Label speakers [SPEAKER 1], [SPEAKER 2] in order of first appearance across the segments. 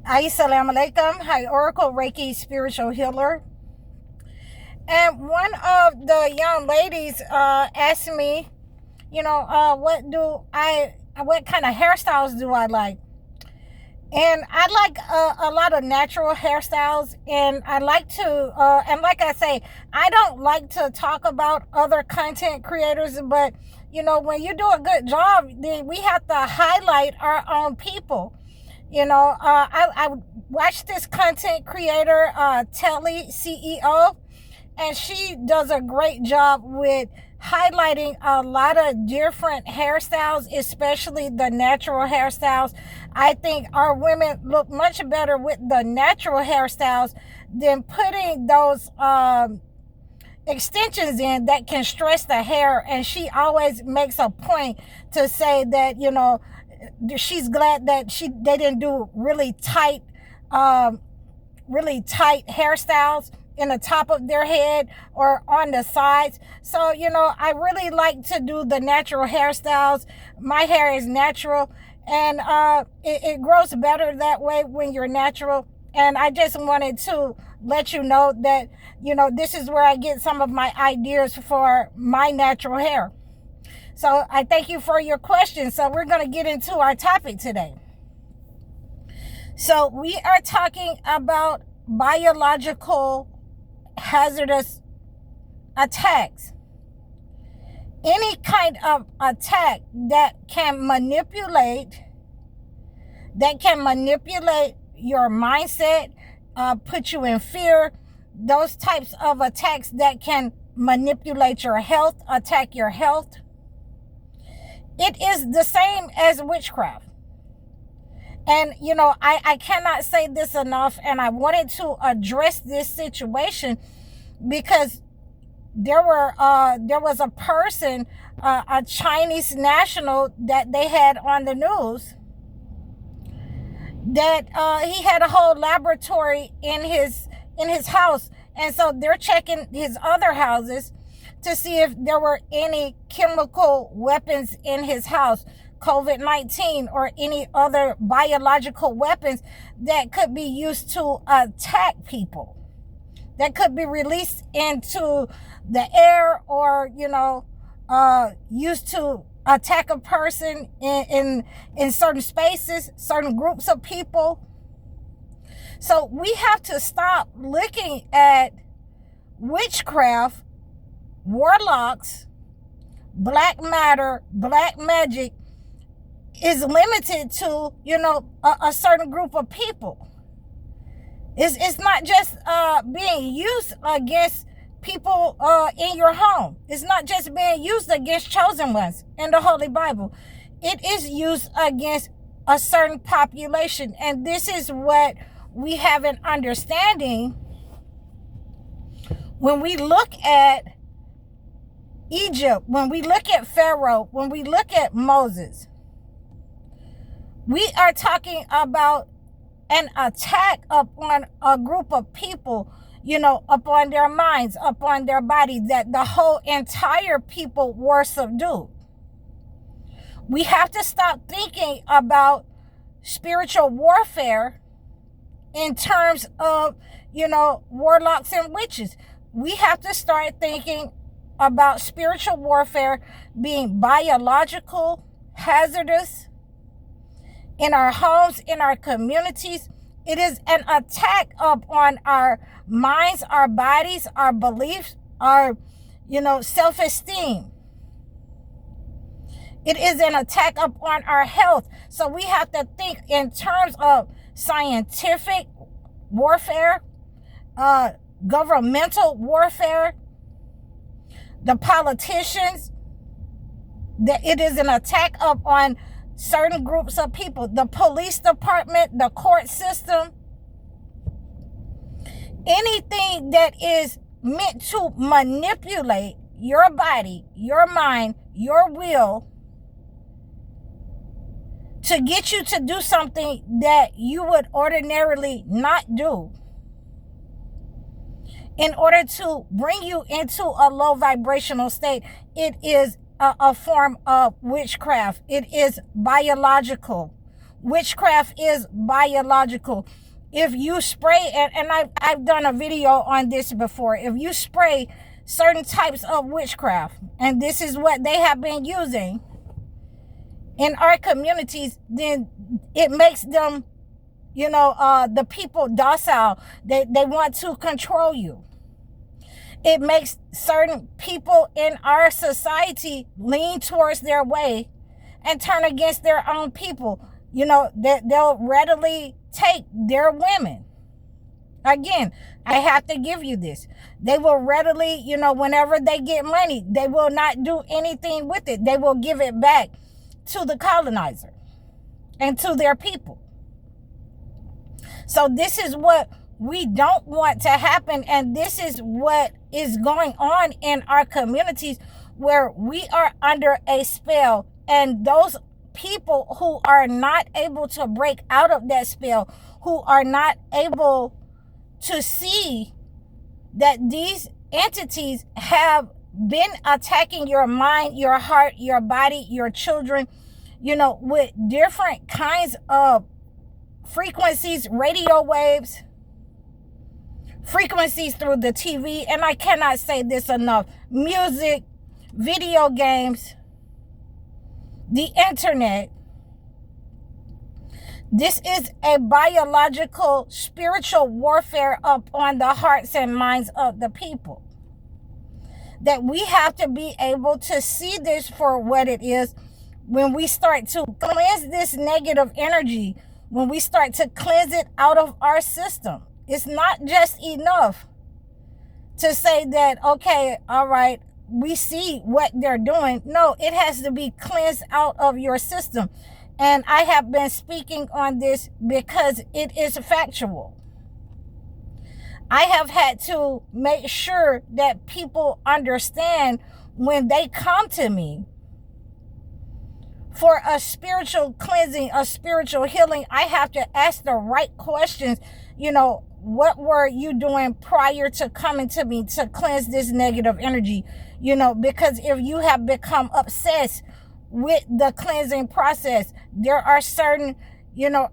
[SPEAKER 1] Assalamu alaikum. Hi, Oracle Reiki Spiritual Healer. And one of the young ladies asked me, what kind of hairstyles do I like? And I like a lot of natural hairstyles, and I like to, and like I say, I don't like to talk about other content creators, but when you do a good job, then we have to highlight our own people. I watched this content creator, Telly CEO, and she does a great job with highlighting a lot of different hairstyles, especially the natural hairstyles. I think our women look much better with the natural hairstyles than putting those extensions in that can stress the hair. And she always makes a point to say that, she's glad that they didn't do really tight hairstyles in the top of their head or on the sides. So, I really like to do the natural hairstyles. My hair is natural, and it grows better that way when you're natural. And I just wanted to let you know that, this is where I get some of my ideas for my natural hair. So I thank you for your question. So we're going to get into our topic today. So we are talking about biological hazardous attacks. Any kind of attack that can manipulate your mindset, put you in fear, those types of attacks that can manipulate your health, attack your health. It is the same as witchcraft. And, I cannot say this enough, and I wanted to address this situation because there was a person, a Chinese national that they had on the news, that he had a whole laboratory in his house. And so they're checking his other houses to see if there were any chemical weapons in his house, COVID-19 or any other biological weapons that could be used to attack people, that could be released into the air or, used to attack a person in certain spaces, certain groups of people. So we have to stop looking at witchcraft, warlocks, black matter, black magic is limited to, a certain group of people. It's not just being used against people in your home. It's not just being used against chosen ones in the Holy Bible. It is used against a certain population. And this is what we have an understanding when we look at Egypt, when we look at Pharaoh, when we look at Moses. We are talking about an attack upon a group of people, upon their minds, upon their bodies, that the whole entire people were subdued. We have to stop thinking about spiritual warfare in terms of, warlocks and witches. We have to start thinking about spiritual warfare being biological, hazardous, in our homes, in our communities. It is an attack upon our minds, our bodies, our beliefs, our, self-esteem. It is an attack upon our health. So we have to think in terms of scientific warfare, governmental warfare, the politicians, that it is an attack upon certain groups of people, the police department, the court system, anything that is meant to manipulate your body, your mind, your will, to get you to do something that you would ordinarily not do, in order to bring you into a low vibrational state. It is a form of witchcraft. It is biological. Witchcraft is biological. If you spray, and I've done a video on this before, if you spray certain types of witchcraft, and this is what they have been using in our communities, then it makes them, the people docile. They want to control you. It makes certain people in our society lean towards their way and turn against their own people. They'll readily take their women. Again, I have to give you this. They will readily, whenever they get money, they will not do anything with it. They will give it back to the colonizer and to their people. So this is what we don't want to happen. And this is what is going on in our communities, where we are under a spell. And those people who are not able to break out of that spell, who are not able to see that these entities have been attacking your mind, your heart, your body, your children, with different kinds of frequencies, radio waves, frequencies through the TV, and I cannot say this enough, music, video games, the internet. This is a biological, spiritual warfare upon the hearts and minds of the people. That we have to be able to see this for what it is. When we start to cleanse this negative energy, when we start to cleanse it out of our system, it's not just enough to say that, okay, all right, we see what they're doing. No, it has to be cleansed out of your system. And I have been speaking on this because it is factual. I have had to make sure that people understand when they come to me for a spiritual cleansing, a spiritual healing. I have to ask the right questions. What were you doing prior to coming to me to cleanse this negative energy? Because if you have become obsessed with the cleansing process, there are certain,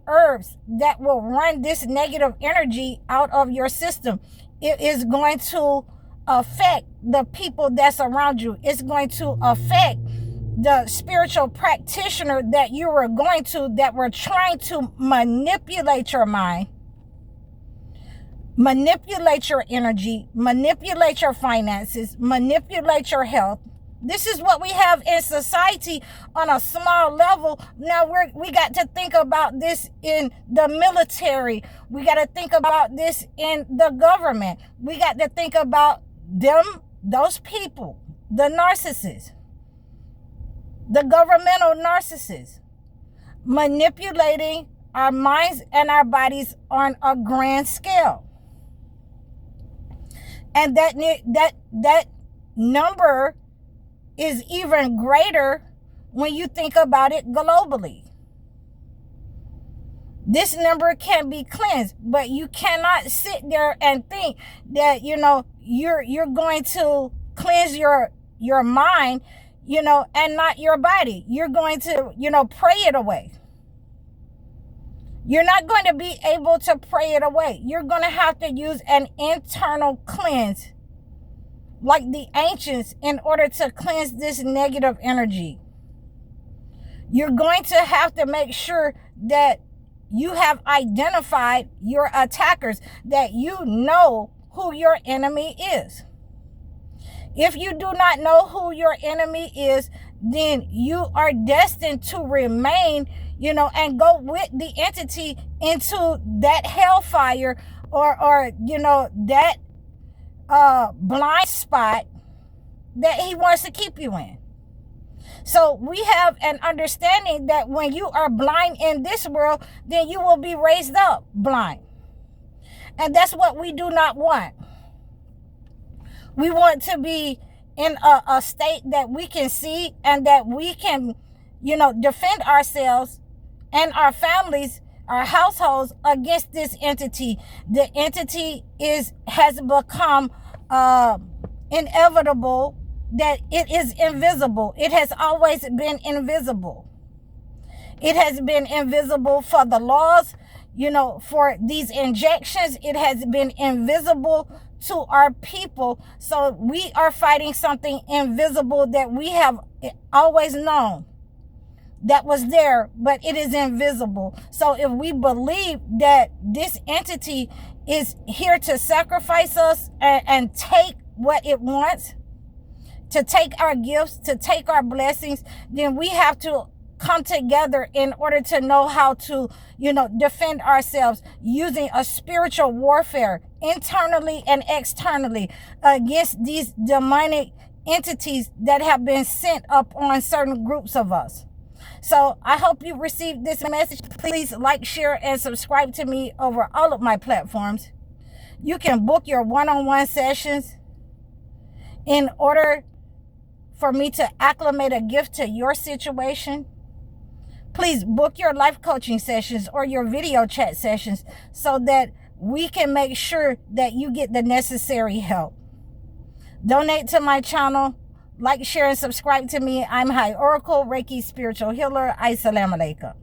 [SPEAKER 1] herbs that will run this negative energy out of your system. It is going to affect the people that's around you. It's going to affect the spiritual practitioner that you were going to, that were trying to manipulate your mind, manipulate your energy, manipulate your finances, manipulate your health. This is what we have in society on a small level. Now we got to think about this in the military. We got to think about this in the government. We got to think about those people, the narcissists, the governmental narcissists, manipulating our minds and our bodies on a grand scale. And that number is even greater when you think about it globally. This number can be cleansed, but you cannot sit there and think that you're going to cleanse your mind, and not your body. You're going to pray it away. You're not going to be able to pray it away. You're going to have to use an internal cleanse, like the ancients, in order to cleanse this negative energy. You're going to have to make sure that you have identified your attackers, that you know who your enemy is. If you do not know who your enemy is, then you are destined to remain, and go with the entity into that hellfire or that blind spot that he wants to keep you in. So we have an understanding that when you are blind in this world, then you will be raised up blind. And that's what we do not want. We want to be in a state that we can see and that we can, defend ourselves and our families, our households against this entity. The entity has become inevitable, that it is invisible. It has always been invisible. It has been invisible for the laws, for these injections. It has been invisible to our people. So we are fighting something invisible that we have always known that was there, but it is invisible. So if we believe that this entity is here to sacrifice us and take what it wants, to take our gifts, to take our blessings, then we have to come together in order to know how to, defend ourselves using a spiritual warfare internally and externally against these demonic entities that have been sent up on certain groups of us. So I hope you received this message. Please like, share, and subscribe to me over all of my platforms. You can book your one-on-one sessions in order for me to acclimate a gift to your situation. Please book your life coaching sessions or your video chat sessions so that we can make sure that you get the necessary help. Donate to my channel. Like, share, and subscribe to me. I'm High Oracle, Reiki Spiritual Healer. Assalamu alaikum.